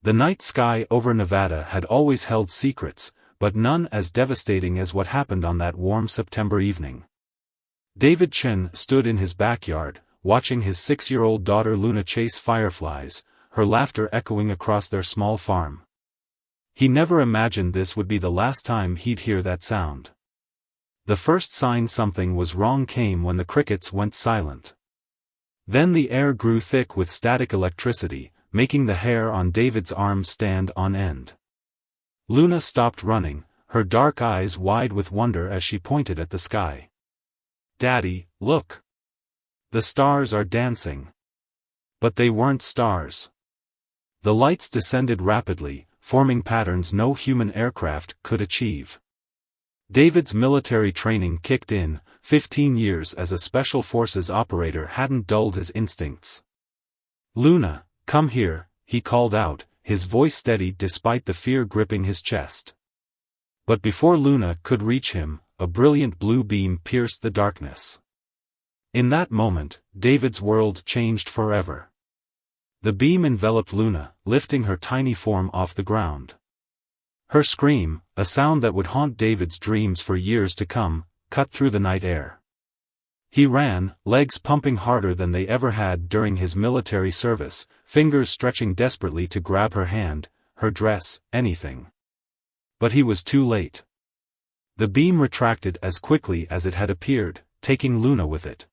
The night sky over Nevada had always held secrets, but none as devastating as what happened on that warm September evening. David Chen stood in his backyard, watching his 6-year-old daughter Luna chase fireflies, her laughter echoing across their small farm. He never imagined this would be the last time he'd hear that sound. The first sign something was wrong came when the crickets went silent. Then the air grew thick with static electricity, making the hair on David's arms stand on end. Luna stopped running, her dark eyes wide with wonder as she pointed at the sky. "Daddy, look! The stars are dancing." But they weren't stars. The lights descended rapidly, forming patterns no human aircraft could achieve. David's military training kicked in. 15 years as a special forces operator hadn't dulled his instincts. "Luna, come here," he called out, his voice steady despite the fear gripping his chest. But before Luna could reach him, a brilliant blue beam pierced the darkness. In that moment, David's world changed forever. The beam enveloped Luna, lifting her tiny form off the ground. Her scream, a sound that would haunt David's dreams for years to come, cut through the night air. He ran, legs pumping harder than they ever had during his military service, fingers stretching desperately to grab her hand, her dress, anything. But he was too late. The beam retracted as quickly as it had appeared, taking Luna with it.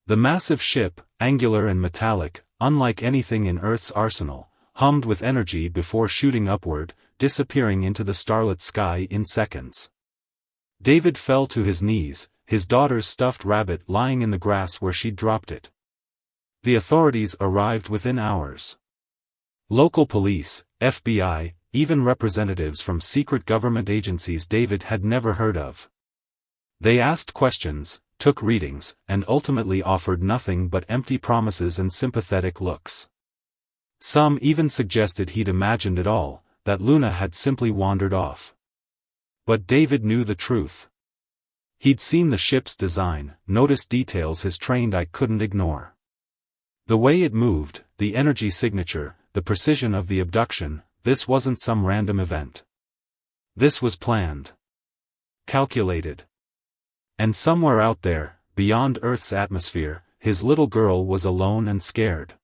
The massive ship, angular and metallic, unlike anything in Earth's arsenal, hummed with energy before shooting upward, disappearing into the starlit sky in seconds. David fell to his knees, his daughter's stuffed rabbit lying in the grass where she'd dropped it. The authorities arrived within hours. Local police, FBI, even representatives from secret government agencies David had never heard of. They asked questions, took readings, and ultimately offered nothing but empty promises and sympathetic looks. Some even suggested he'd imagined it all, that Luna had simply wandered off. But David knew the truth. He'd seen the ship's design, noticed details his trained eye couldn't ignore. The way it moved, the energy signature, the precision of the abduction, this wasn't some random event. This was planned. Calculated. And somewhere out there, beyond Earth's atmosphere, his little girl was alone and scared.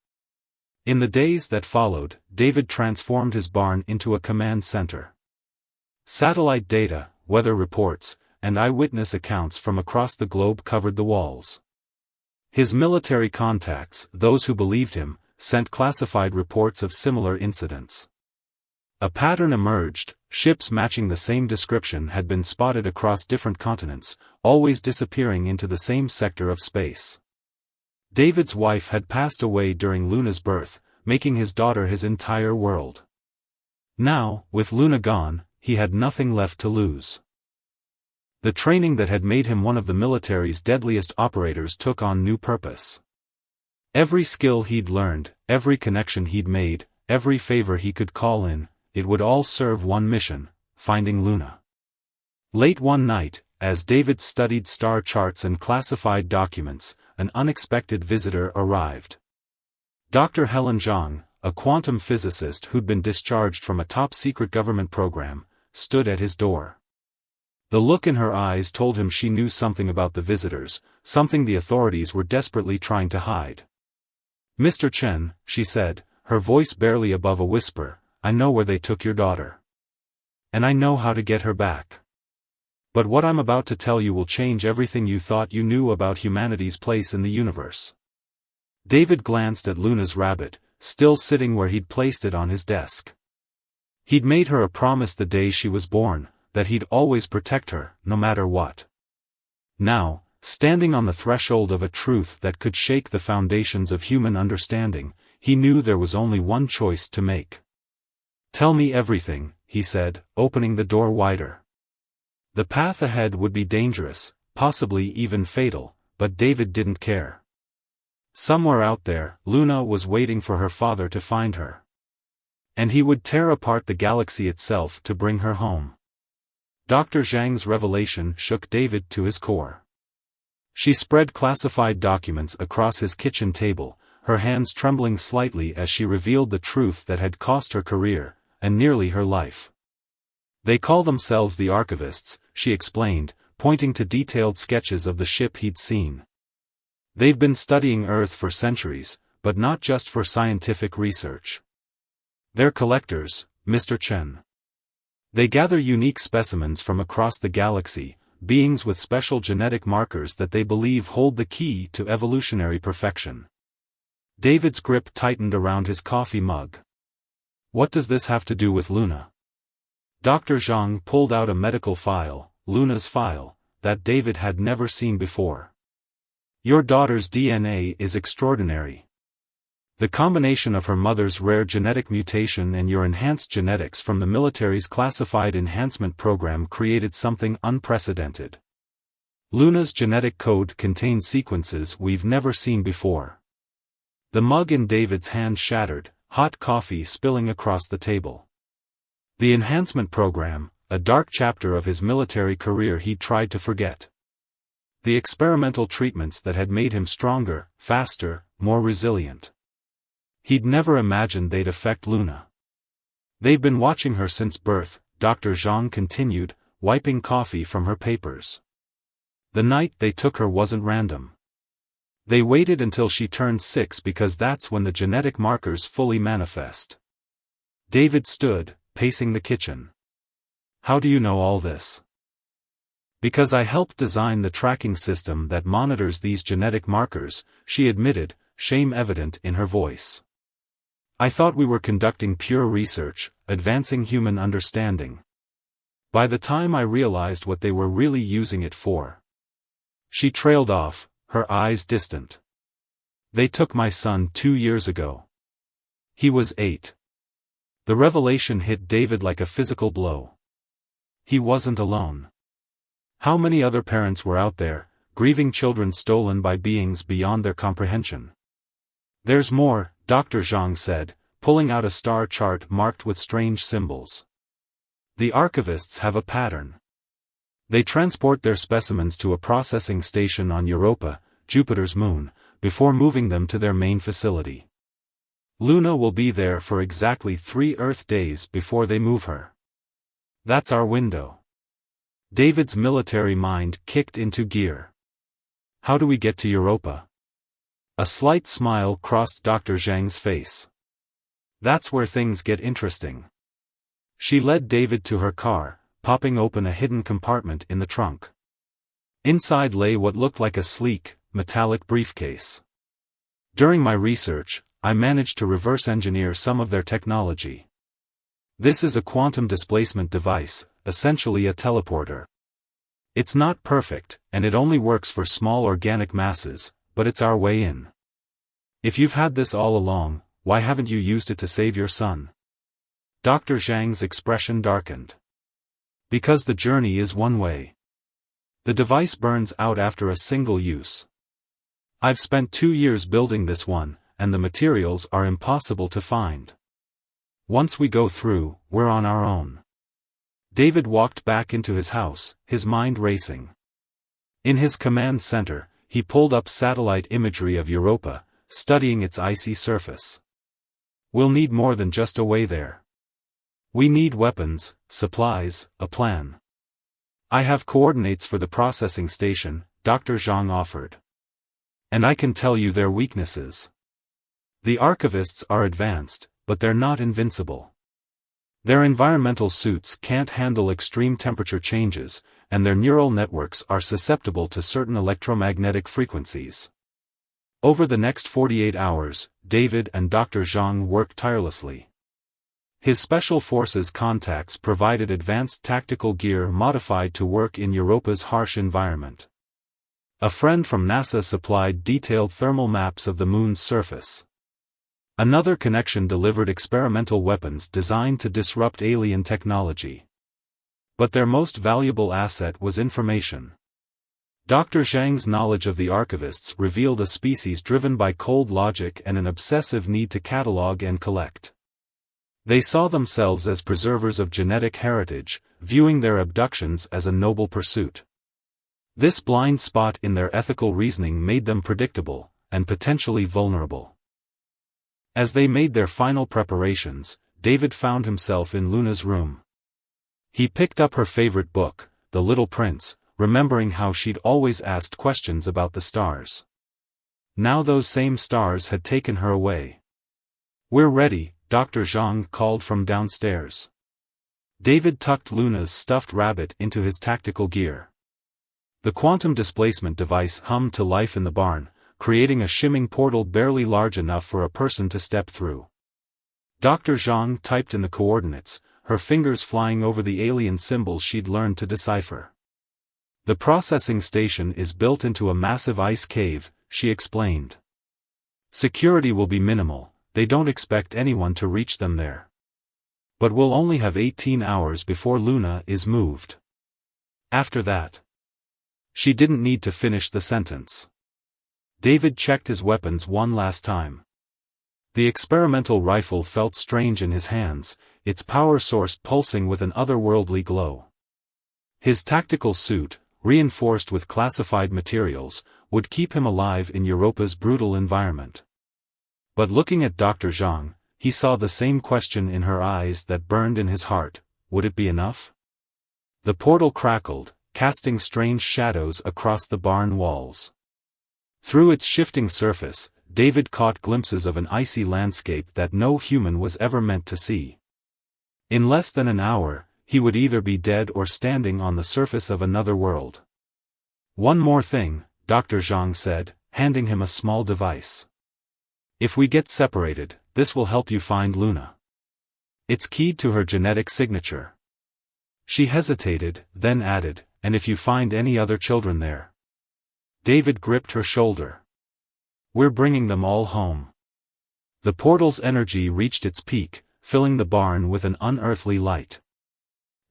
In the days that followed, David transformed his barn into a command center. Satellite data, weather reports, and eyewitness accounts from across the globe covered the walls. His military contacts, those who believed him, sent classified reports of similar incidents. A pattern emerged, ships matching the same description had been spotted across different continents, always disappearing into the same sector of space. David's wife had passed away during Luna's birth, making his daughter his entire world. Now, with Luna gone, he had nothing left to lose. The training that had made him one of the military's deadliest operators took on new purpose. Every skill he'd learned, every connection he'd made, every favor he could call in, it would all serve one mission: finding Luna. Late one night, as David studied star charts and classified documents, an unexpected visitor arrived. Dr. Helen Zhang, a quantum physicist who'd been discharged from a top-secret government program, stood at his door. The look in her eyes told him she knew something about the visitors, something the authorities were desperately trying to hide. "Mr. Chen," she said, her voice barely above a whisper, "I know where they took your daughter. And I know how to get her back. But what I'm about to tell you will change everything you thought you knew about humanity's place in the universe." David glanced at Luna's rabbit, still sitting where he'd placed it on his desk. He'd made her a promise the day she was born, that he'd always protect her, no matter what. Now, standing on the threshold of a truth that could shake the foundations of human understanding, he knew there was only one choice to make. "Tell me everything," he said, opening the door wider. The path ahead would be dangerous, possibly even fatal, but David didn't care. Somewhere out there, Luna was waiting for her father to find her. And he would tear apart the galaxy itself to bring her home. Dr. Zhang's revelation shook David to his core. She spread classified documents across his kitchen table, her hands trembling slightly as she revealed the truth that had cost her career, and nearly her life. They call themselves the archivists, she explained, pointing to detailed sketches of the ship he'd seen. They've been studying Earth for centuries, but not just for scientific research. They're collectors, Mr. Chen. They gather unique specimens from across the galaxy, beings with special genetic markers that they believe hold the key to evolutionary perfection. David's grip tightened around his coffee mug. What does this have to do with Luna? Dr. Zhang pulled out a medical file, Luna's file, that David had never seen before. Your daughter's DNA is extraordinary. The combination of her mother's rare genetic mutation and your enhanced genetics from the military's classified enhancement program created something unprecedented. Luna's genetic code contains sequences we've never seen before. The mug in David's hand shattered, hot coffee spilling across the table. The enhancement program, a dark chapter of his military career he'd tried to forget. The experimental treatments that had made him stronger, faster, more resilient. He'd never imagined they'd affect Luna. They've been watching her since birth, Dr. Zhang continued, wiping coffee from her papers. The night they took her wasn't random. They waited until she turned 6 because that's when the genetic markers fully manifest. David stood, pacing the kitchen. How do you know all this? Because I helped design the tracking system that monitors these genetic markers, she admitted, shame evident in her voice. I thought we were conducting pure research, advancing human understanding. By the time I realized what they were really using it for. She trailed off, her eyes distant. They took my son 2 years ago. He was 8. The revelation hit David like a physical blow. He wasn't alone. How many other parents were out there, grieving children stolen by beings beyond their comprehension? There's more, Dr. Zhang said, pulling out a star chart marked with strange symbols. The archivists have a pattern. They transport their specimens to a processing station on Europa, Jupiter's moon, before moving them to their main facility. Luna will be there for exactly 3 Earth days before they move her. That's our window. David's military mind kicked into gear. How do we get to Europa? A slight smile crossed Dr. Zhang's face. That's where things get interesting. She led David to her car, popping open a hidden compartment in the trunk. Inside lay what looked like a sleek, metallic briefcase. During my research, I managed to reverse engineer some of their technology. This is a quantum displacement device, essentially a teleporter. It's not perfect, and it only works for small organic masses, but it's our way in. If you've had this all along, why haven't you used it to save your son? Dr. Zhang's expression darkened. Because the journey is one way. The device burns out after a single use. I've spent 2 years building this one, and the materials are impossible to find. Once we go through, we're on our own. David walked back into his house, his mind racing. In his command center, he pulled up satellite imagery of Europa, studying its icy surface. We'll need more than just a way there. We need weapons, supplies, a plan. I have coordinates for the processing station, Dr. Zhang offered. And I can tell you their weaknesses. The archivists are advanced, but they're not invincible. Their environmental suits can't handle extreme temperature changes, and their neural networks are susceptible to certain electromagnetic frequencies. Over the next 48 hours, David and Dr. Zhang worked tirelessly. His special forces contacts provided advanced tactical gear modified to work in Europa's harsh environment. A friend from NASA supplied detailed thermal maps of the moon's surface. Another connection delivered experimental weapons designed to disrupt alien technology. But their most valuable asset was information. Dr. Zhang's knowledge of the archivists revealed a species driven by cold logic and an obsessive need to catalog and collect. They saw themselves as preservers of genetic heritage, viewing their abductions as a noble pursuit. This blind spot in their ethical reasoning made them predictable, and potentially vulnerable. As they made their final preparations, David found himself in Luna's room. He picked up her favorite book, The Little Prince, remembering how she'd always asked questions about the stars. Now those same stars had taken her away. "We're ready," Dr. Zhang called from downstairs. David tucked Luna's stuffed rabbit into his tactical gear. The quantum displacement device hummed to life in the barn, creating a shimming portal barely large enough for a person to step through. Dr. Zhang typed in the coordinates, her fingers flying over the alien symbols she'd learned to decipher. "The processing station is built into a massive ice cave," she explained. "Security will be minimal, they don't expect anyone to reach them there. But we'll only have 18 hours before Luna is moved. After that..." She didn't need to finish the sentence. David checked his weapons one last time. The experimental rifle felt strange in his hands, its power source pulsing with an otherworldly glow. His tactical suit, reinforced with classified materials, would keep him alive in Europa's brutal environment. But looking at Dr. Zhang, he saw the same question in her eyes that burned in his heart: would it be enough? The portal crackled, casting strange shadows across the barn walls. Through its shifting surface, David caught glimpses of an icy landscape that no human was ever meant to see. In less than an hour, he would either be dead or standing on the surface of another world. "One more thing," Dr. Zhang said, handing him a small device. "If we get separated, this will help you find Luna. It's keyed to her genetic signature." She hesitated, then added, "And if you find any other children there." David gripped her shoulder. "We're bringing them all home." The portal's energy reached its peak, filling the barn with an unearthly light.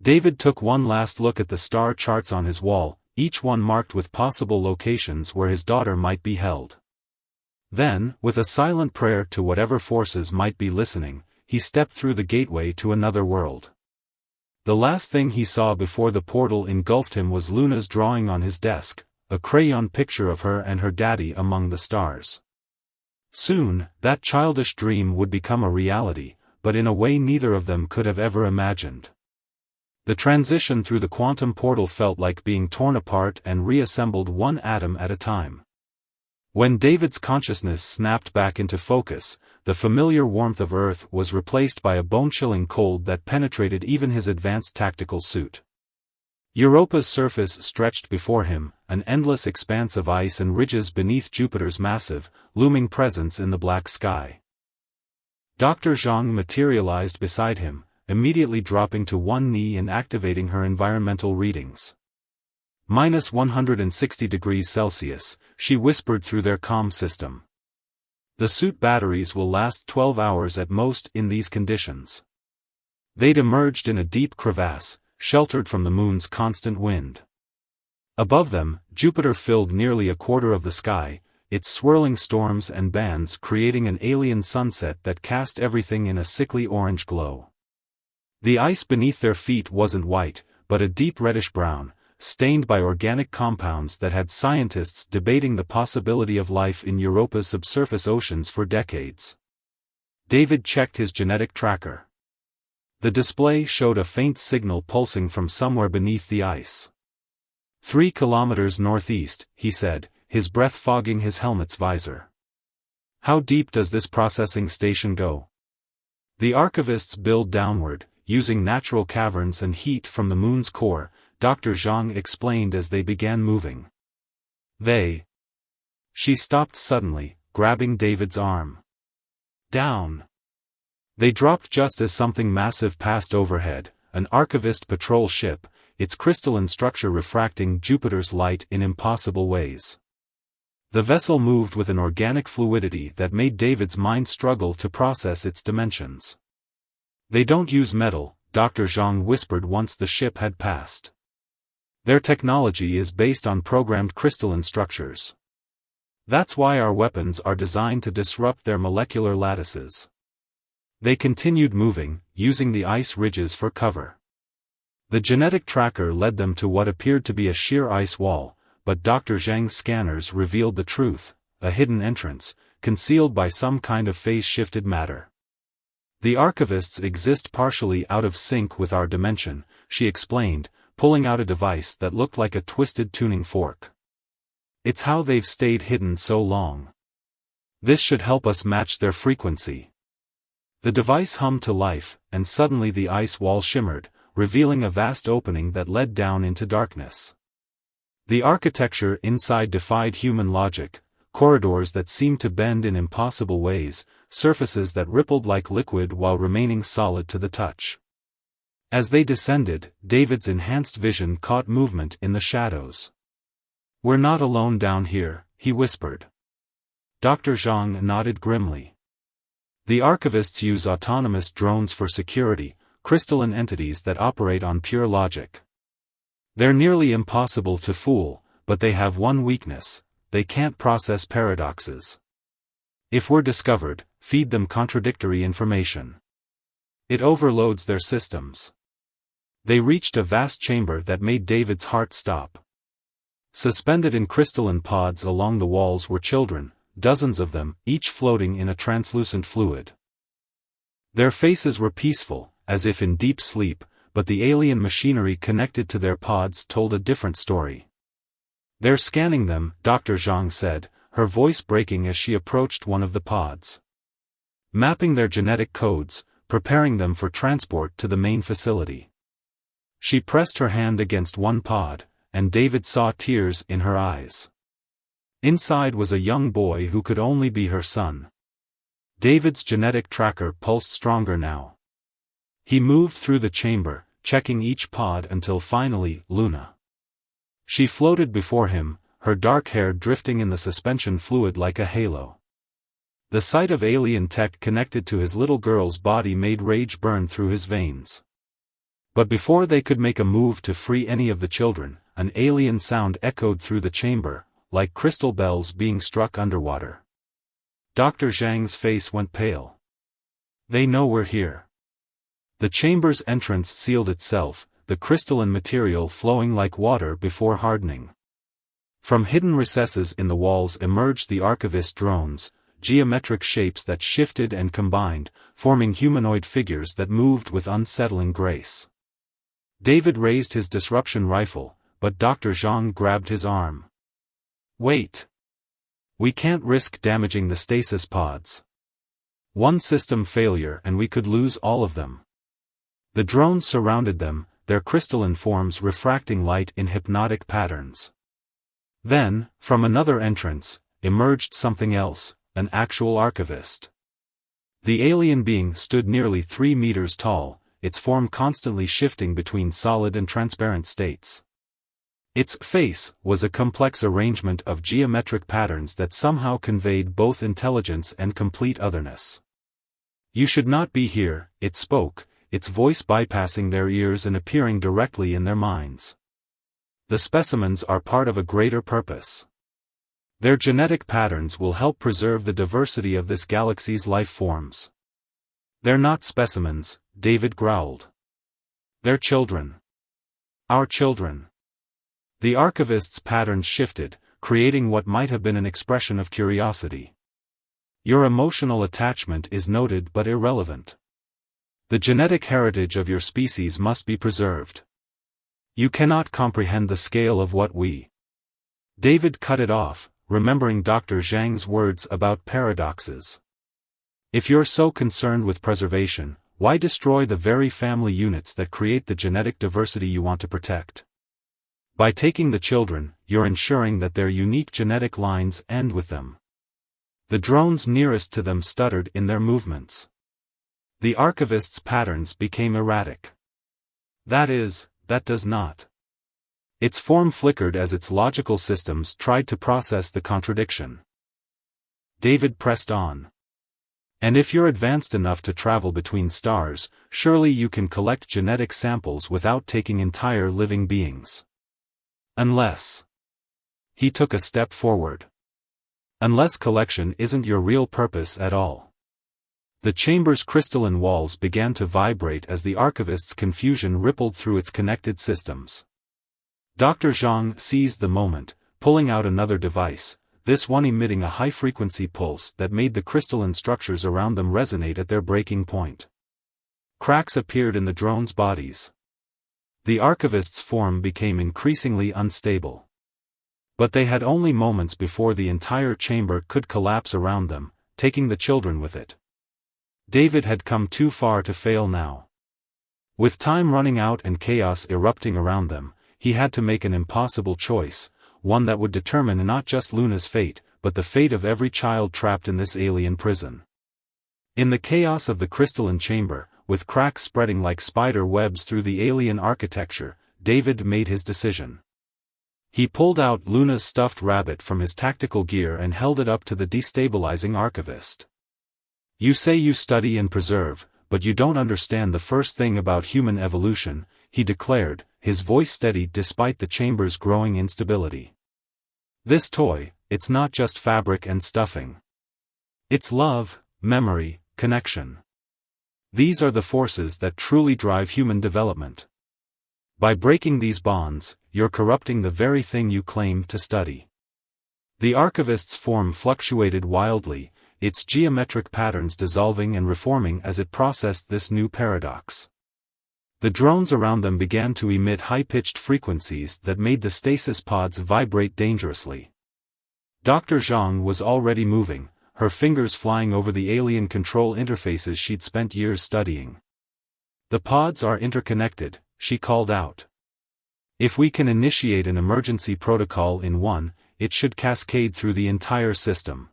David took one last look at the star charts on his wall, each one marked with possible locations where his daughter might be held. Then, with a silent prayer to whatever forces might be listening, he stepped through the gateway to another world. The last thing he saw before the portal engulfed him was Luna's drawing on his desk, a crayon picture of her and her daddy among the stars. Soon, that childish dream would become a reality, but in a way neither of them could have ever imagined. The transition through the quantum portal felt like being torn apart and reassembled one atom at a time. When David's consciousness snapped back into focus, the familiar warmth of Earth was replaced by a bone-chilling cold that penetrated even his advanced tactical suit. Europa's surface stretched before him, an endless expanse of ice and ridges beneath Jupiter's massive, looming presence in the black sky. Dr. Zhang materialized beside him, immediately dropping to one knee and activating her environmental readings. -160°C, she whispered through their comm system. "The suit batteries will last 12 hours at most in these conditions." They'd emerged in a deep crevasse, sheltered from the moon's constant wind. Above them, Jupiter filled nearly a quarter of the sky, its swirling storms and bands creating an alien sunset that cast everything in a sickly orange glow. The ice beneath their feet wasn't white, but a deep reddish-brown, stained by organic compounds that had scientists debating the possibility of life in Europa's subsurface oceans for decades. David checked his genetic tracker. The display showed a faint signal pulsing from somewhere beneath the ice. 3 kilometers northeast, he said, his breath fogging his helmet's visor. "How deep does this processing station go?" "The archivists build downward, using natural caverns and heat from the moon's core," Dr. Zhang explained as they began moving. "They..." She stopped suddenly, grabbing David's arm. "Down." They dropped just as something massive passed overhead, an archivist patrol ship, its crystalline structure refracting Jupiter's light in impossible ways. The vessel moved with an organic fluidity that made David's mind struggle to process its dimensions. "They don't use metal," Dr. Zhang whispered once the ship had passed. "Their technology is based on programmed crystalline structures. That's why our weapons are designed to disrupt their molecular lattices." They continued moving, using the ice ridges for cover. The genetic tracker led them to what appeared to be a sheer ice wall, but Dr. Zhang's scanners revealed the truth: a hidden entrance, concealed by some kind of phase-shifted matter. The archivists exist partially out of sync with our dimension, she explained, pulling out a device that looked like a twisted tuning fork. It's how they've stayed hidden so long. This should help us match their frequency. The device hummed to life, and suddenly the ice wall shimmered, revealing a vast opening that led down into darkness. The architecture inside defied human logic, corridors that seemed to bend in impossible ways, surfaces that rippled like liquid while remaining solid to the touch. As they descended, David's enhanced vision caught movement in the shadows. "We're not alone down here," he whispered. Dr. Zhang nodded grimly. "The archivists use autonomous drones for security, crystalline entities that operate on pure logic. They're nearly impossible to fool, but they have one weakness: they can't process paradoxes. If we're discovered, feed them contradictory information. It overloads their systems." They reached a vast chamber that made David's heart stop. Suspended in crystalline pods along the walls were children, dozens of them, each floating in a translucent fluid. Their faces were peaceful, as if in deep sleep, but the alien machinery connected to their pods told a different story. "They're scanning them," Dr. Zhang said, her voice breaking as she approached one of the pods. "Mapping their genetic codes, preparing them for transport to the main facility." She pressed her hand against one pod, and David saw tears in her eyes. Inside was a young boy who could only be her son. David's genetic tracker pulsed stronger now. He moved through the chamber, checking each pod until finally, Luna. She floated before him, her dark hair drifting in the suspension fluid like a halo. The sight of alien tech connected to his little girl's body made rage burn through his veins. But before they could make a move to free any of the children, an alien sound echoed through the chamber, like crystal bells being struck underwater. Dr. Zhang's face went pale. "They know we're here." The chamber's entrance sealed itself, the crystalline material flowing like water before hardening. From hidden recesses in the walls emerged the archivist drones, geometric shapes that shifted and combined, forming humanoid figures that moved with unsettling grace. David raised his disruption rifle, but Dr. Zhang grabbed his arm. "Wait. We can't risk damaging the stasis pods. One system failure and we could lose all of them." The drones surrounded them, their crystalline forms refracting light in hypnotic patterns. Then, from another entrance, emerged something else, an actual archivist. The alien being stood nearly 3 meters tall, its form constantly shifting between solid and transparent states. Its face was a complex arrangement of geometric patterns that somehow conveyed both intelligence and complete otherness. "You should not be here," it spoke, its voice bypassing their ears and appearing directly in their minds. "The specimens are part of a greater purpose. Their genetic patterns will help preserve the diversity of this galaxy's life forms." "They're not specimens," David growled. "They're children. Our children." The archivist's patterns shifted, creating what might have been an expression of curiosity. "Your emotional attachment is noted but irrelevant. The genetic heritage of your species must be preserved. You cannot comprehend the scale of what we—" David cut it off, remembering Dr. Zhang's words about paradoxes. "If you're so concerned with preservation, why destroy the very family units that create the genetic diversity you want to protect? By taking the children, you're ensuring that their unique genetic lines end with them." The drones nearest to them stuttered in their movements. The archivist's patterns became erratic. That does not." Its form flickered as its logical systems tried to process the contradiction. David pressed on. "And if you're advanced enough to travel between stars, surely you can collect genetic samples without taking entire living beings. Unless—" He took a step forward. "Unless collection isn't your real purpose at all." The chamber's crystalline walls began to vibrate as the archivist's confusion rippled through its connected systems. Dr. Zhang seized the moment, pulling out another device, this one emitting a high-frequency pulse that made the crystalline structures around them resonate at their breaking point. Cracks appeared in the drones' bodies. The archivist's form became increasingly unstable. But they had only moments before the entire chamber could collapse around them, taking the children with it. David had come too far to fail now. With time running out and chaos erupting around them, he had to make an impossible choice, one that would determine not just Luna's fate, but the fate of every child trapped in this alien prison. In the chaos of the crystalline chamber, with cracks spreading like spider webs through the alien architecture, David made his decision. He pulled out Luna's stuffed rabbit from his tactical gear and held it up to the destabilizing archivist. "You say you study and preserve, but you don't understand the first thing about human evolution," he declared, his voice steady despite the chamber's growing instability. "This toy, it's not just fabric and stuffing. It's love, memory, connection. These are the forces that truly drive human development. By breaking these bonds, you're corrupting the very thing you claim to study." The archivist's form fluctuated wildly, its geometric patterns dissolving and reforming as it processed this new paradox. The drones around them began to emit high-pitched frequencies that made the stasis pods vibrate dangerously. Dr. Zhang was already moving, her fingers flying over the alien control interfaces she'd spent years studying. "The pods are interconnected," she called out. "If we can initiate an emergency protocol in one, it should cascade through the entire system."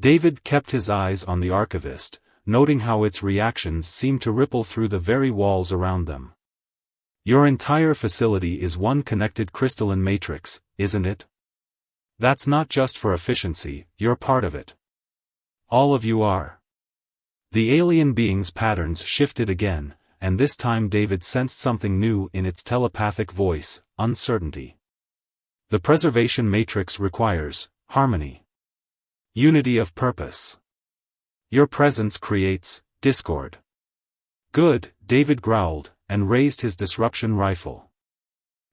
David kept his eyes on the archivist, noting how its reactions seemed to ripple through the very walls around them. "Your entire facility is one connected crystalline matrix, isn't it? That's not just for efficiency, you're part of it. All of you are." The alien being's patterns shifted again, and this time David sensed something new in its telepathic voice: uncertainty. "The preservation matrix requires harmony. Unity of purpose. Your presence creates discord." "Good," David growled, and raised his disruption rifle.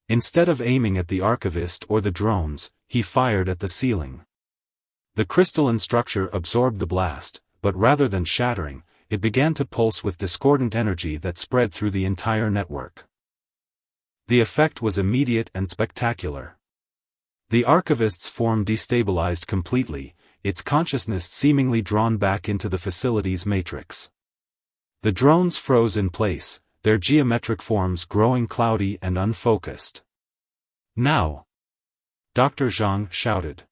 Instead of aiming at the archivist or the drones, he fired at the ceiling. The crystalline structure absorbed the blast, but rather than shattering, it began to pulse with discordant energy that spread through the entire network. The effect was immediate and spectacular. The archivist's form destabilized completely, its consciousness seemingly drawn back into the facility's matrix. The drones froze in place, their geometric forms growing cloudy and unfocused. "Now!" Dr. Zhang shouted.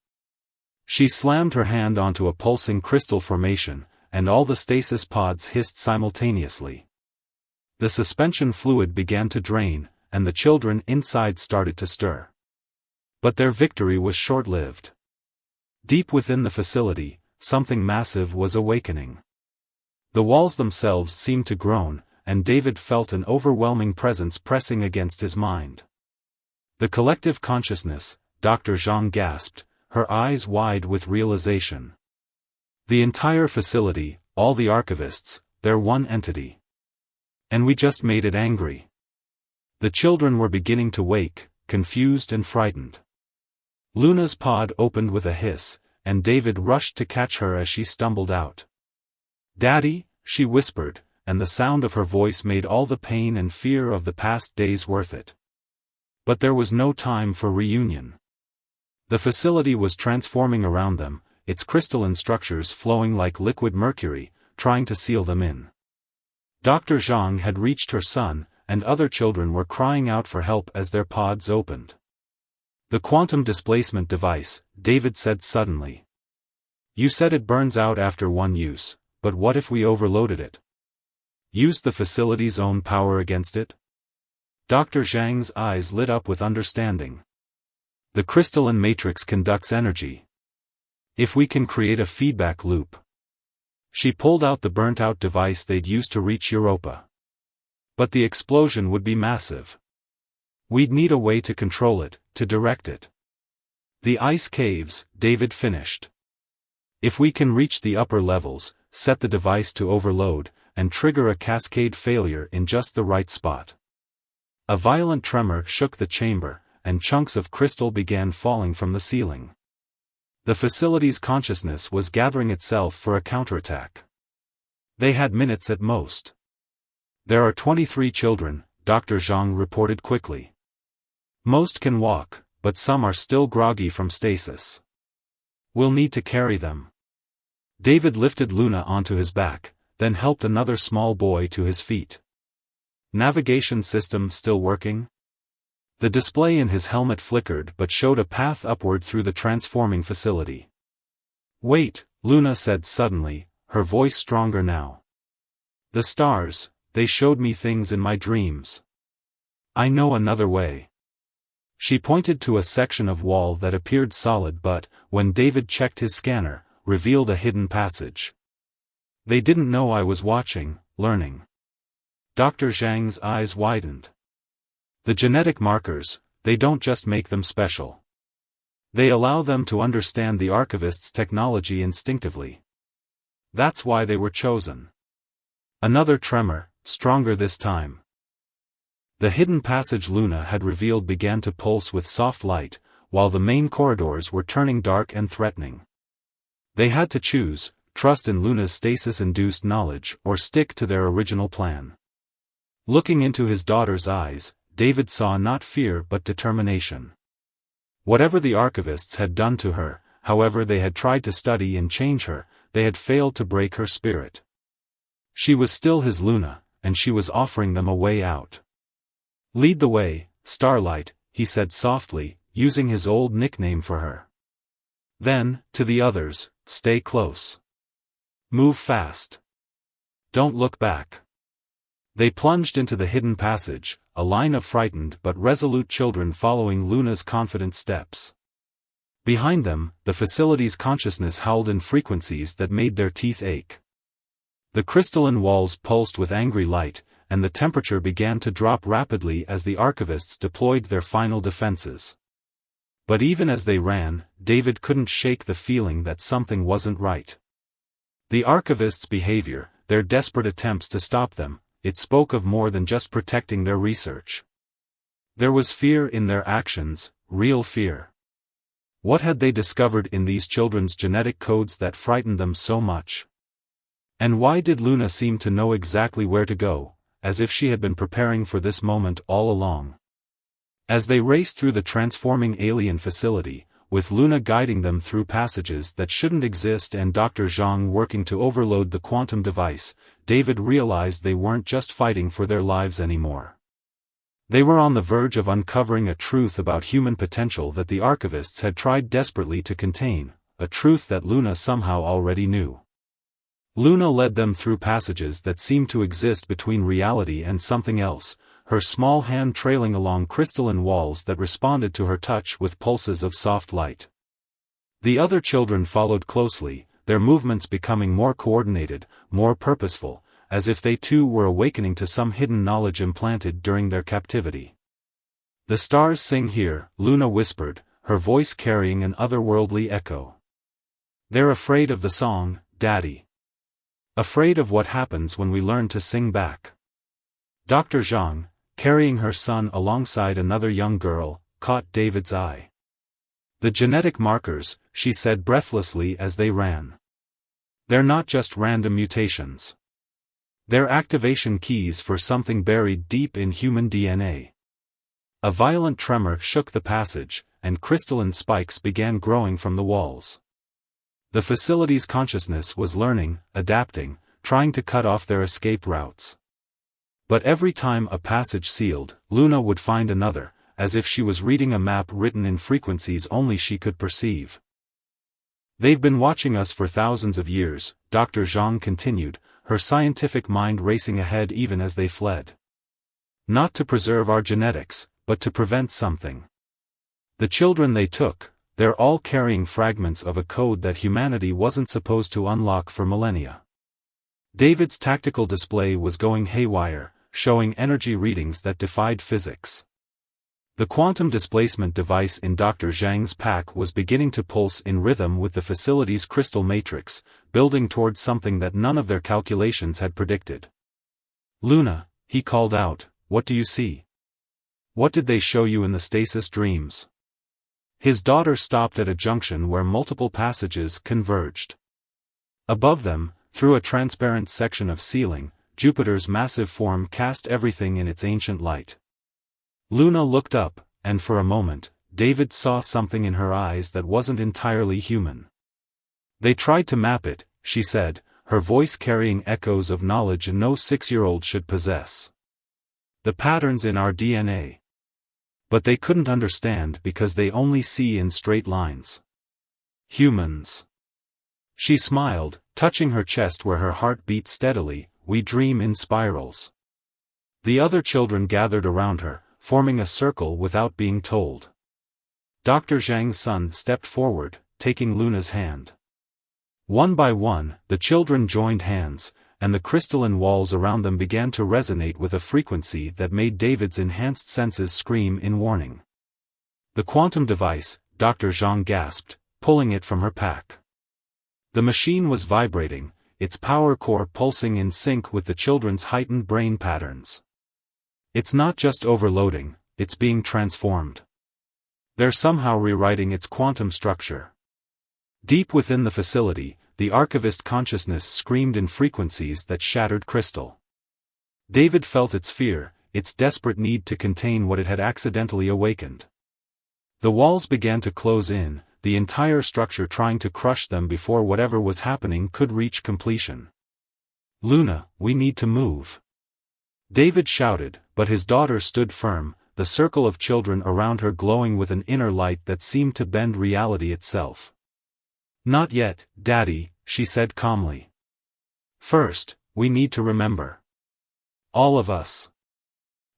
She slammed her hand onto a pulsing crystal formation, and all the stasis pods hissed simultaneously. The suspension fluid began to drain, and the children inside started to stir. But their victory was short-lived. Deep within the facility, something massive was awakening. The walls themselves seemed to groan, and David felt an overwhelming presence pressing against his mind. "The collective consciousness," Dr. Zhang gasped, her eyes wide with realization. "The entire facility, all the archivists, they're one entity. And we just made it angry." The children were beginning to wake, confused and frightened. Luna's pod opened with a hiss, and David rushed to catch her as she stumbled out. "Daddy," she whispered, and the sound of her voice made all the pain and fear of the past days worth it. But there was no time for reunion. The facility was transforming around them, its crystalline structures flowing like liquid mercury, trying to seal them in. Dr. Zhang had reached her son, and other children were crying out for help as their pods opened. "The quantum displacement device," David said suddenly. "You said it burns out after one use, but what if we overloaded it? Used the facility's own power against it?" Dr. Zhang's eyes lit up with understanding. "The crystalline matrix conducts energy. If we can create a feedback loop." She pulled out the burnt-out device they'd used to reach Europa. "But the explosion would be massive. We'd need a way to control it, to direct it." "The ice caves," David finished. "If we can reach the upper levels, set the device to overload, and trigger a cascade failure in just the right spot." A violent tremor shook the chamber, and chunks of crystal began falling from the ceiling. The facility's consciousness was gathering itself for a counterattack. They had minutes at most. There are 23 children, Dr. Zhang reported quickly. Most can walk, but some are still groggy from stasis. We'll need to carry them. David lifted Luna onto his back, then helped another small boy to his feet. Navigation system still working? The display in his helmet flickered but showed a path upward through the transforming facility. Wait, Luna said suddenly, her voice stronger now. The stars, they showed me things in my dreams. I know another way. She pointed to a section of wall that appeared solid but, when David checked his scanner, revealed a hidden passage. They didn't know I was watching, learning. Dr. Zhang's eyes widened. The genetic markers, they don't just make them special. They allow them to understand the archivist's technology instinctively. That's why they were chosen. Another tremor, stronger this time. The hidden passage Luna had revealed began to pulse with soft light, while the main corridors were turning dark and threatening. They had to choose, trust in Luna's stasis-induced knowledge or stick to their original plan. Looking into his daughter's eyes, David saw not fear but determination. Whatever the archivists had done to her, however they had tried to study and change her, they had failed to break her spirit. She was still his Luna, and she was offering them a way out. Lead the way, Starlight, he said softly, using his old nickname for her. Then, to the others, stay close. Move fast. Don't look back. They plunged into the hidden passage, a line of frightened but resolute children following Luna's confident steps. Behind them, the facility's consciousness howled in frequencies that made their teeth ache. The crystalline walls pulsed with angry light, and the temperature began to drop rapidly as the archivists deployed their final defenses. But even as they ran, David couldn't shake the feeling that something wasn't right. The archivists' behavior, their desperate attempts to stop them, it spoke of more than just protecting their research. There was fear in their actions, real fear. What had they discovered in these children's genetic codes that frightened them so much? And why did Luna seem to know exactly where to go, as if she had been preparing for this moment all along? As they raced through the transforming alien facility, with Luna guiding them through passages that shouldn't exist and Dr. Zhang working to overload the quantum device, David realized they weren't just fighting for their lives anymore. They were on the verge of uncovering a truth about human potential that the archivists had tried desperately to contain, a truth that Luna somehow already knew. Luna led them through passages that seemed to exist between reality and something else, her small hand trailing along crystalline walls that responded to her touch with pulses of soft light. The other children followed closely, their movements becoming more coordinated, more purposeful, as if they too were awakening to some hidden knowledge implanted during their captivity. The stars sing here, Luna whispered, her voice carrying an otherworldly echo. They're afraid of the song, Daddy. Afraid of what happens when we learn to sing back. Dr. Zhang, carrying her son alongside another young girl, caught David's eye. The genetic markers, she said breathlessly as they ran. They're not just random mutations. They're activation keys for something buried deep in human DNA. A violent tremor shook the passage, and crystalline spikes began growing from the walls. The facility's consciousness was learning, adapting, trying to cut off their escape routes. But every time a passage sealed, Luna would find another, as if she was reading a map written in frequencies only she could perceive. They've been watching us for thousands of years, Dr. Zhang continued, her scientific mind racing ahead even as they fled. Not to preserve our genetics, but to prevent something. The children they took, they're all carrying fragments of a code that humanity wasn't supposed to unlock for millennia. David's tactical display was going haywire, showing energy readings that defied physics. The quantum displacement device in Dr. Zhang's pack was beginning to pulse in rhythm with the facility's crystal matrix, building towards something that none of their calculations had predicted. Luna, he called out, what do you see? What did they show you in the stasis dreams? His daughter stopped at a junction where multiple passages converged. Above them, through a transparent section of ceiling, Jupiter's massive form cast everything in its ancient light. Luna looked up, and for a moment, David saw something in her eyes that wasn't entirely human. "They tried to map it," she said, her voice carrying echoes of knowledge no 6-year-old should possess. "The patterns in our DNA. But they couldn't understand because they only see in straight lines. Humans." She smiled, touching her chest where her heart beat steadily. "We dream in spirals." The other children gathered around her, forming a circle without being told. Dr. Zhang's son stepped forward, taking Luna's hand. One by one, the children joined hands, and the crystalline walls around them began to resonate with a frequency that made David's enhanced senses scream in warning. "The quantum device," Dr. Zhang gasped, pulling it from her pack. The machine was vibrating, its power core pulsing in sync with the children's heightened brain patterns. "It's not just overloading, it's being transformed. They're somehow rewriting its quantum structure." Deep within the facility, the archivist consciousness screamed in frequencies that shattered crystal. David felt its fear, its desperate need to contain what it had accidentally awakened. The walls began to close in, the entire structure trying to crush them before whatever was happening could reach completion. "Luna, we need to move," David shouted, but his daughter stood firm, the circle of children around her glowing with an inner light that seemed to bend reality itself. "Not yet, Daddy," she said calmly. "First, we need to remember. All of us.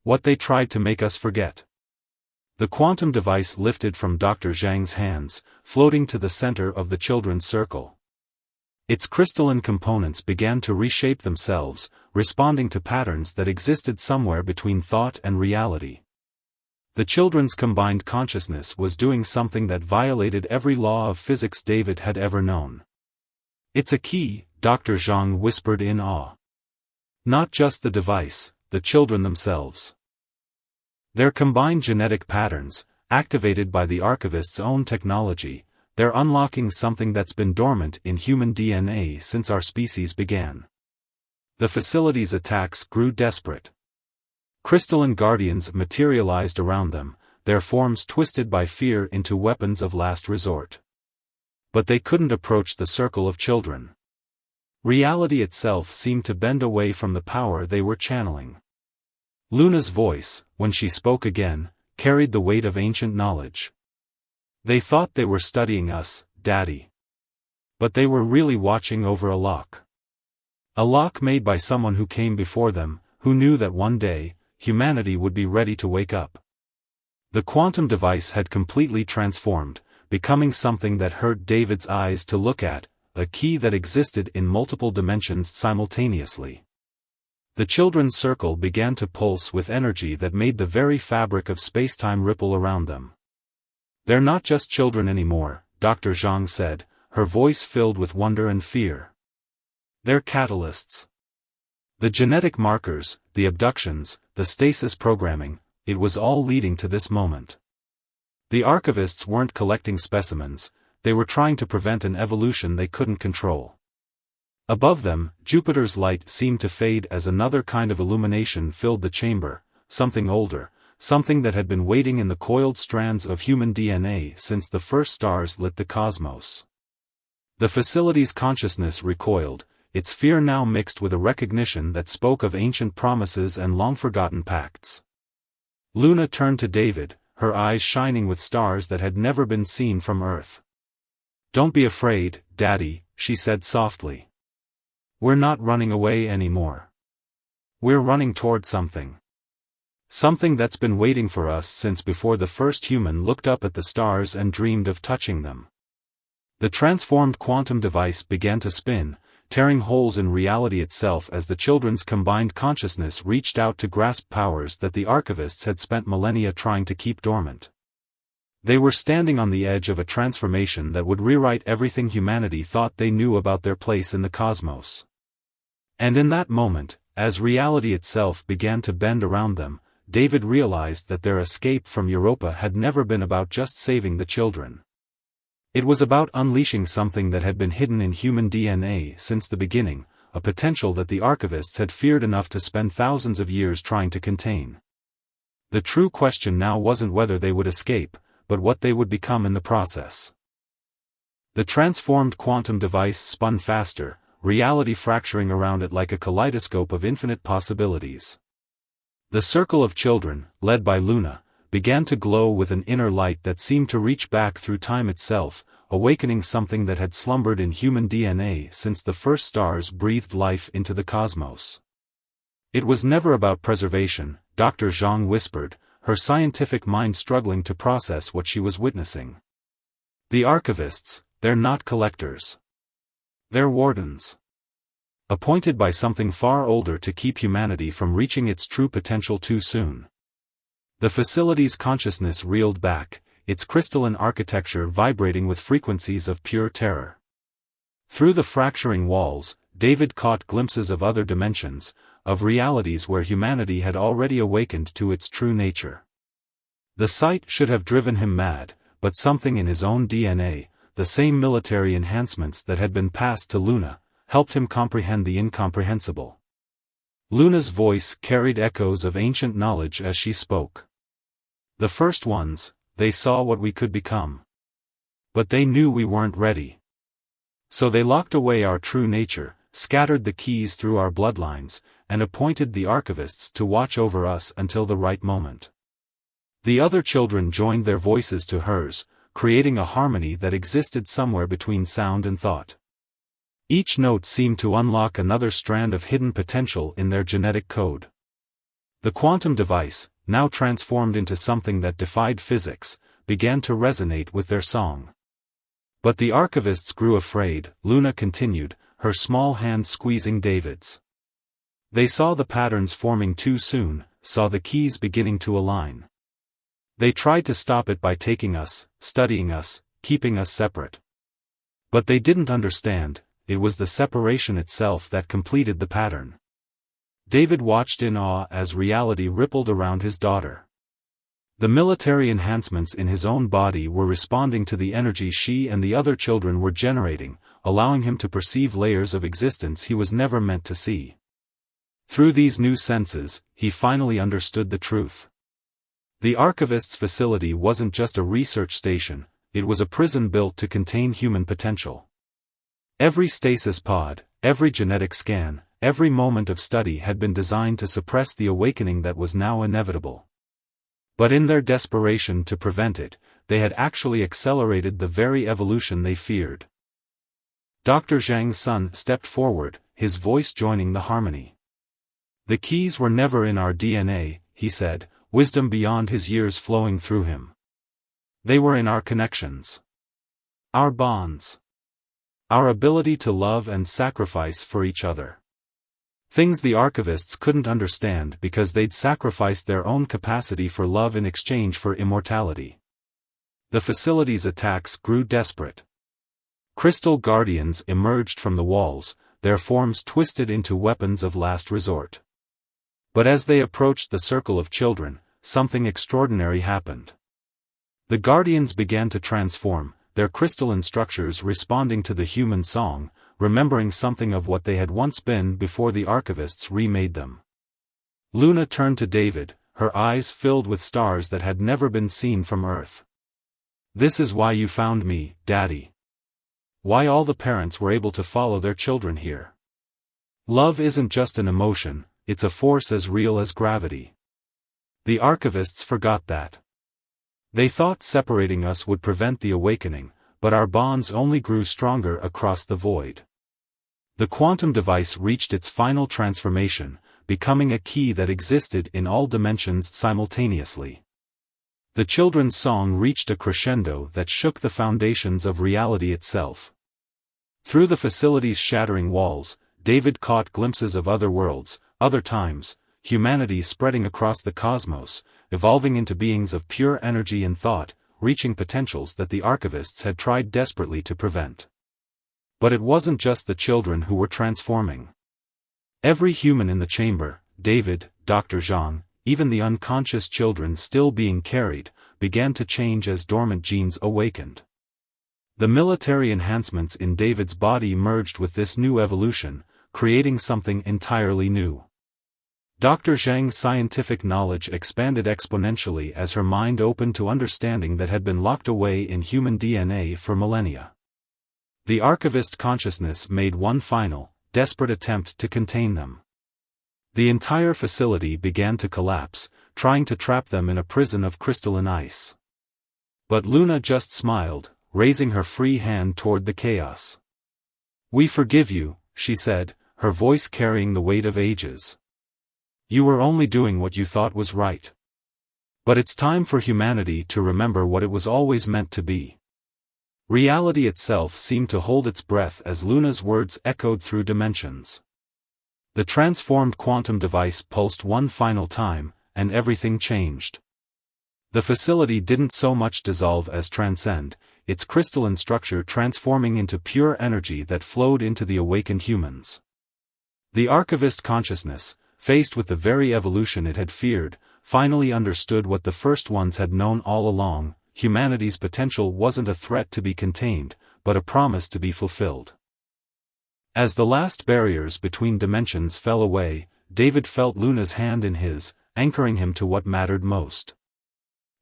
What they tried to make us forget." The quantum device lifted from Dr. Zhang's hands, floating to the center of the children's circle. Its crystalline components began to reshape themselves, responding to patterns that existed somewhere between thought and reality. The children's combined consciousness was doing something that violated every law of physics David had ever known. "It's a key," Dr. Zhang whispered in awe. "Not just the device, the children themselves. Their combined genetic patterns, activated by the archivist's own technology, they're unlocking something that's been dormant in human DNA since our species began." The facility's attacks grew desperate. Crystalline guardians materialized around them, their forms twisted by fear into weapons of last resort. But they couldn't approach the circle of children. Reality itself seemed to bend away from the power they were channeling. Luna's voice, when she spoke again, carried the weight of ancient knowledge. "They thought they were studying us, Daddy. But they were really watching over a lock. A lock made by someone who came before them, who knew that one day, humanity would be ready to wake up." The quantum device had completely transformed, becoming something that hurt David's eyes to look at, a key that existed in multiple dimensions simultaneously. The children's circle began to pulse with energy that made the very fabric of spacetime ripple around them. "They're not just children anymore," Dr. Zhang said, her voice filled with wonder and fear. "They're catalysts. The genetic markers, the abductions, the stasis programming, it was all leading to this moment. The archivists weren't collecting specimens, they were trying to prevent an evolution they couldn't control." Above them, Jupiter's light seemed to fade as another kind of illumination filled the chamber, something older, something that had been waiting in the coiled strands of human DNA since the first stars lit the cosmos. The facility's consciousness recoiled, its fear now mixed with a recognition that spoke of ancient promises and long-forgotten pacts. Luna turned to David, her eyes shining with stars that had never been seen from Earth. "Don't be afraid, Daddy," she said softly. "We're not running away anymore. We're running toward something. Something that's been waiting for us since before the first human looked up at the stars and dreamed of touching them." The transformed quantum device began to spin, tearing holes in reality itself as the children's combined consciousness reached out to grasp powers that the archivists had spent millennia trying to keep dormant. They were standing on the edge of a transformation that would rewrite everything humanity thought they knew about their place in the cosmos. And in that moment, as reality itself began to bend around them, David realized that their escape from Europa had never been about just saving the children. It was about unleashing something that had been hidden in human DNA since the beginning, a potential that the archivists had feared enough to spend thousands of years trying to contain. The true question now wasn't whether they would escape, but what they would become in the process. The transformed quantum device spun faster, reality fracturing around it like a kaleidoscope of infinite possibilities. The circle of children, led by Luna, began to glow with an inner light that seemed to reach back through time itself, awakening something that had slumbered in human DNA since the first stars breathed life into the cosmos. It was never about preservation, Dr. Zhang whispered, her scientific mind struggling to process what she was witnessing. The archivists, they're not collectors. They're wardens. Appointed by something far older to keep humanity from reaching its true potential too soon. The facility's consciousness reeled back, its crystalline architecture vibrating with frequencies of pure terror. Through the fracturing walls, David caught glimpses of other dimensions, of realities where humanity had already awakened to its true nature. The sight should have driven him mad, but something in his own DNA, the same military enhancements that had been passed to Luna, helped him comprehend the incomprehensible. Luna's voice carried echoes of ancient knowledge as she spoke. The first ones, they saw what we could become. But they knew we weren't ready. So they locked away our true nature, scattered the keys through our bloodlines, and appointed the archivists to watch over us until the right moment. The other children joined their voices to hers, creating a harmony that existed somewhere between sound and thought. Each note seemed to unlock another strand of hidden potential in their genetic code. The quantum device, now transformed into something that defied physics, began to resonate with their song. But the archivists grew afraid, Luna continued, her small hand squeezing David's. They saw the patterns forming too soon, saw the keys beginning to align. They tried to stop it by taking us, studying us, keeping us separate. But they didn't understand, it was the separation itself that completed the pattern. David watched in awe as reality rippled around his daughter. The military enhancements in his own body were responding to the energy she and the other children were generating, allowing him to perceive layers of existence he was never meant to see. Through these new senses, he finally understood the truth. The archivist's facility wasn't just a research station, it was a prison built to contain human potential. Every stasis pod, every genetic scan, every moment of study had been designed to suppress the awakening that was now inevitable. But in their desperation to prevent it, they had actually accelerated the very evolution they feared. Dr. Zhang's son stepped forward, his voice joining the harmony. The keys were never in our DNA, he said, wisdom beyond his years flowing through him. They were in our connections. Our bonds. Our ability to love and sacrifice for each other. Things the archivists couldn't understand because they'd sacrificed their own capacity for love in exchange for immortality. The facility's attacks grew desperate. Crystal guardians emerged from the walls, their forms twisted into weapons of last resort. But as they approached the circle of children, something extraordinary happened. The guardians began to transform, their crystalline structures responding to the human song, remembering something of what they had once been before the archivists remade them. Luna turned to David, her eyes filled with stars that had never been seen from Earth. "This is why you found me, Daddy. Why all the parents were able to follow their children here. Love isn't just an emotion, it's a force as real as gravity." The archivists forgot that. They thought separating us would prevent the awakening, but our bonds only grew stronger across the void. The quantum device reached its final transformation, becoming a key that existed in all dimensions simultaneously. The children's song reached a crescendo that shook the foundations of reality itself. Through the facility's shattering walls, David caught glimpses of other worlds, other times, humanity spreading across the cosmos, evolving into beings of pure energy and thought, reaching potentials that the archivists had tried desperately to prevent. But it wasn't just the children who were transforming. Every human in the chamber, David, Dr. Zhang, even the unconscious children still being carried, began to change as dormant genes awakened. The military enhancements in David's body merged with this new evolution, creating something entirely new. Dr. Zhang's scientific knowledge expanded exponentially as her mind opened to understanding that had been locked away in human DNA for millennia. The archivist consciousness made one final, desperate attempt to contain them. The entire facility began to collapse, trying to trap them in a prison of crystalline ice. But Luna just smiled, raising her free hand toward the chaos. "We forgive you," she said, her voice carrying the weight of ages. "You were only doing what you thought was right. But it's time for humanity to remember what it was always meant to be." Reality itself seemed to hold its breath as Luna's words echoed through dimensions. The transformed quantum device pulsed one final time, and everything changed. The facility didn't so much dissolve as transcend, its crystalline structure transforming into pure energy that flowed into the awakened humans. The archivist consciousness, faced with the very evolution it had feared, finally understood what the first ones had known all along: humanity's potential wasn't a threat to be contained, but a promise to be fulfilled. As the last barriers between dimensions fell away, David felt Luna's hand in his, anchoring him to what mattered most.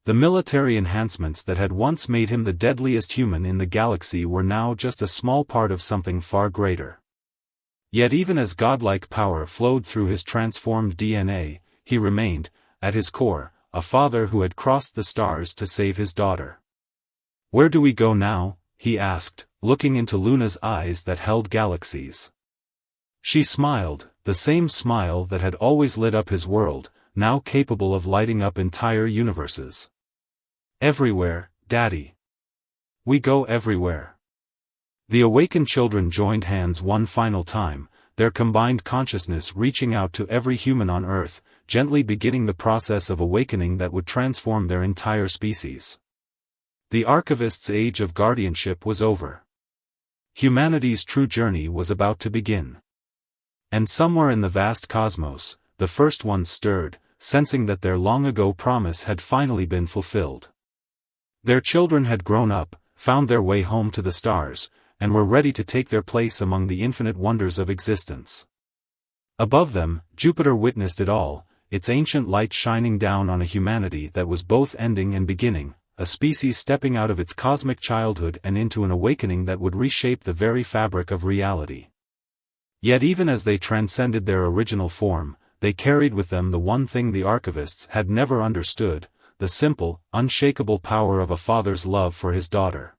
The military enhancements that had once made him the deadliest human in the galaxy were now just a small part of something far greater. Yet even as godlike power flowed through his transformed DNA, he remained, at his core, a father who had crossed the stars to save his daughter. "Where do we go now?" he asked, looking into Luna's eyes that held galaxies. She smiled, the same smile that had always lit up his world, now capable of lighting up entire universes. "Everywhere, Daddy. We go everywhere." The awakened children joined hands one final time, their combined consciousness reaching out to every human on Earth, gently beginning the process of awakening that would transform their entire species. The archivist's age of guardianship was over. Humanity's true journey was about to begin. And somewhere in the vast cosmos, the first ones stirred, sensing that their long-ago promise had finally been fulfilled. Their children had grown up, found their way home to the stars, and were ready to take their place among the infinite wonders of existence. Above them, Jupiter witnessed it all, its ancient light shining down on a humanity that was both ending and beginning, a species stepping out of its cosmic childhood and into an awakening that would reshape the very fabric of reality. Yet even as they transcended their original form, they carried with them the one thing the archivists had never understood: the simple, unshakable power of a father's love for his daughter.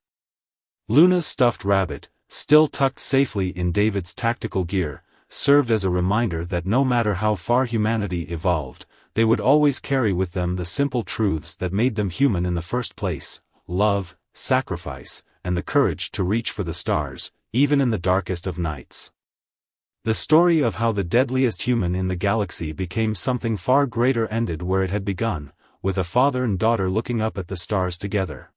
Luna's stuffed rabbit, still tucked safely in David's tactical gear, served as a reminder that no matter how far humanity evolved, they would always carry with them the simple truths that made them human in the first place: love, sacrifice, and the courage to reach for the stars, even in the darkest of nights. The story of how the deadliest human in the galaxy became something far greater ended where it had begun, with a father and daughter looking up at the stars together.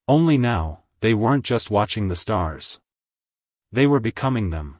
Only now, they weren't just watching the stars. They were becoming them.